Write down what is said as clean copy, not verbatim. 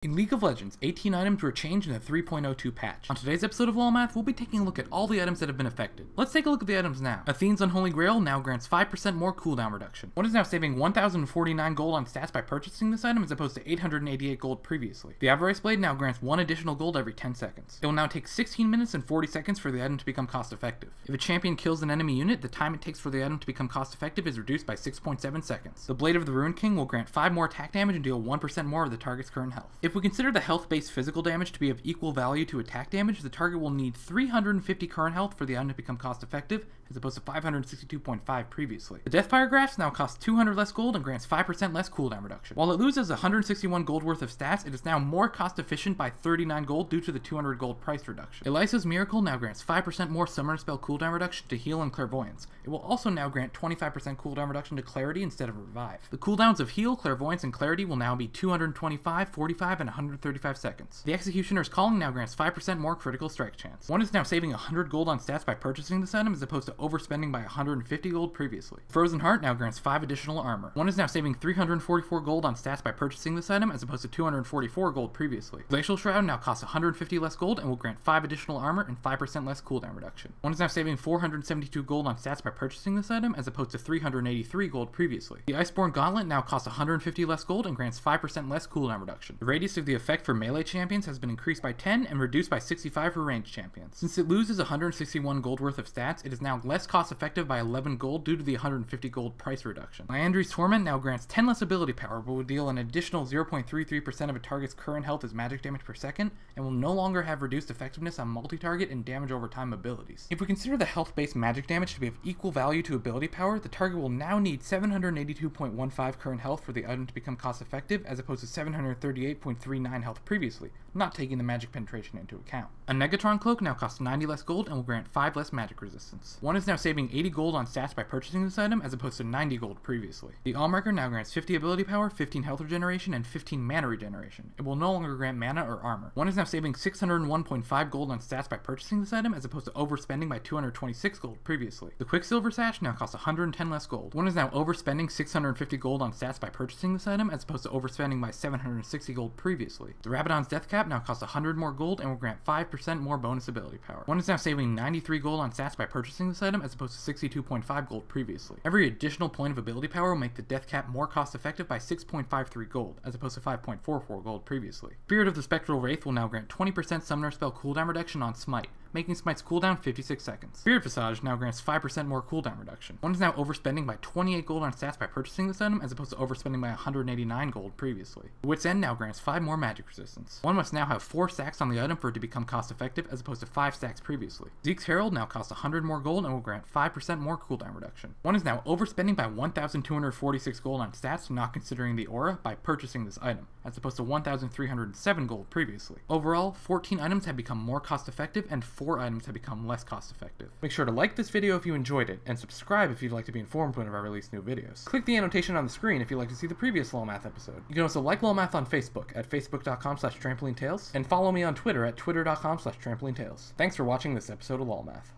In League of Legends, 18 items were changed in the 3.02 patch. On today's episode of LoL Math, we'll be taking a look at all the items that have been affected. Let's take a look at the items now. Athene's Unholy Grail now grants 5% more cooldown reduction. One is now saving 1,049 gold on stats by purchasing this item as opposed to 888 gold previously. The Avarice Blade now grants 1 additional gold every 10 seconds. It will now take 16 minutes and 40 seconds for the item to become cost effective. If a champion kills an enemy unit, the time it takes for the item to become cost effective is reduced by 6.7 seconds. The Blade of the Ruined King will grant 5 more attack damage and deal 1% more of the target's current health. If we consider the health-based physical damage to be of equal value to attack damage, the target will need 350 current health for the item to become cost effective, as opposed to 562.5 previously. The Deathfire Grafts now cost 200 less gold and grants 5% less cooldown reduction. While it loses 161 gold worth of stats, it is now more cost efficient by 39 gold due to the 200 gold price reduction. Elisa's Miracle now grants 5% more summoner spell cooldown reduction to heal and clairvoyance. It will also now grant 25% cooldown reduction to clarity instead of revive. The cooldowns of heal, clairvoyance, and clarity will now be 225, 45, and 135 seconds. The Executioner's Calling now grants 5% more critical strike chance. One is now saving 100 gold on stats by purchasing this item as opposed to overspending by 150 gold previously. Frozen Heart now grants 5 additional armor. One is now saving 344 gold on stats by purchasing this item as opposed to 244 gold previously. Glacial Shroud now costs 150 less gold and will grant 5 additional armor and 5% less cooldown reduction. One is now saving 472 gold on stats by purchasing this item as opposed to 383 gold previously. The Iceborne Gauntlet now costs 150 less gold and grants 5% less cooldown reduction. The radius of the effect for melee champions has been increased by 10 and reduced by 65 for ranged champions. Since it loses 161 gold worth of stats, it is now less cost effective by 11 gold due to the 150 gold price reduction. Liandry's Torment now grants 10 less ability power, but will deal an additional 0.33% of a target's current health as magic damage per second, and will no longer have reduced effectiveness on multi-target and damage over time abilities. If we consider the health-based magic damage to be of equal value to ability power, the target will now need 782.15 current health for the item to become cost effective, as opposed to 738.39 health previously, not taking the magic penetration into account. A Negatron Cloak now costs 90 less gold and will grant 5 less magic resistance. One is now saving 80 gold on stats by purchasing this item as opposed to 90 gold previously. The Allmarker now grants 50 ability power, 15 health regeneration, and 15 mana regeneration. It will no longer grant mana or armor. One is now saving 601.5 gold on stats by purchasing this item as opposed to overspending by 226 gold previously. The Quicksilver Sash now costs 110 less gold. One is now overspending 650 gold on stats by purchasing this item as opposed to overspending by 760 gold previously. The Rabadon's Death Cap now costs 100 more gold and will grant 5% more bonus ability power. One is now saving 93 gold on stats by purchasing this item as opposed to 62.5 gold previously. Every additional point of ability power will make the Death Cap more cost effective by 6.53 gold as opposed to 5.44 gold previously. Spirit of the Spectral Wraith will now grant 20% summoner spell cooldown reduction on Smite, making Smite's cooldown 56 seconds. Spirit Visage now grants 5% more cooldown reduction. One is now overspending by 28 gold on stats by purchasing this item as opposed to overspending by 189 gold previously. The Wit's End now grants 5 more magic resistance. One must now have 4 stacks on the item for it to become cost effective as opposed to 5 stacks previously. Zeke's Herald now costs 100 more gold and will grant 5% more cooldown reduction. One is now overspending by 1,246 gold on stats, not considering the aura, by purchasing this item, as opposed to 1,307 gold previously. Overall, 14 items have become more cost effective and 4 items have become less cost effective. Make sure to like this video if you enjoyed it, and subscribe if you'd like to be informed whenever I release new videos. Click the annotation on the screen if you'd like to see the previous LoL Math episode. You can also like LoL Math on Facebook at facebook.com/TrampolineTales, and follow me on Twitter at twitter.com/TrampolineTales. Thanks for watching this episode of LoL Math.